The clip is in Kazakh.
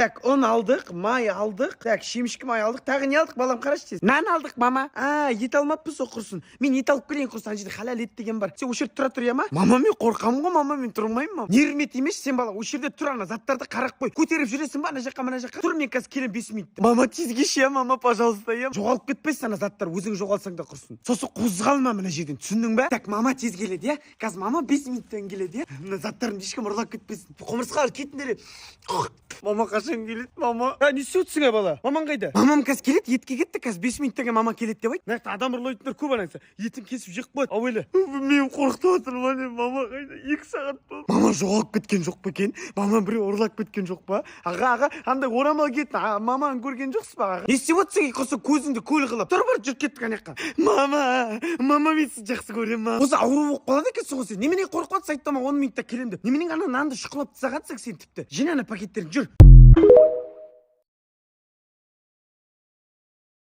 Так, он алдық, май алдық. Так, шемішкі май алдық. Тағы не алдық, балам, қарашы тез. Нан алдық, мама. Ет алмаппыз о құрсын. Мен ет алып келейін құрсын. Ана жерде халал ет деген бар. Сен осы жерде тұра тұр, ма? Мама, мен қорқамын ғой, мама, мен тұрмаймын, мама. Нервмет емес, сен бала, осы жерде тұр, ана заттарды қарап қой. Көтеріп жүресің ба, ана жаққа, мына жаққа. Тұр, мен қазір келем 5 минутта. Мама, тезге ше, мама, пожалуйста, жоғалып кетпесін ана заттар, өзің жоғалсаң да құрсын. Сосын қозғалма мына жерден, түсіндің ба? Так, мама тез келеді, қазір мама 5 минуттан келеді, мына заттарымды ешкім ұрлап кетпесін. Құмырсқа кетіңдер. Мама қашан келеді, мама? Не істеп бала? Мамаң қайда? Мамам қазір келеді, етке кетті, қазір 5 минуттан кейін мама келеді деп айт. Нақты адам ұрлайтындар көп анаңса. Етін кесіп жеп қояды. Ау елі. Мен қорқытып отырмын, мама қайда? 2 сағат болды. Мама жоғалып кеткен жоқ па екен? Мама біреу ұрлап кеткен жоқ па? Аға, андай орамал киетін маманы көрген жоқсыз ба аға? Не істеп отырсың, құрсын көзіңді көл қылып. Тұр бір жүріп кеттік ана жаққа. Мама мен сізді жақсы көремін. Осы ауру болып қалады екенсің ғой сен. Немене қорқып отырсың, айттама 10 минутта келемін деп. Немене ана нанды шұқылап тастағансың сен тіпті. Жина ана пакеттерін жүр.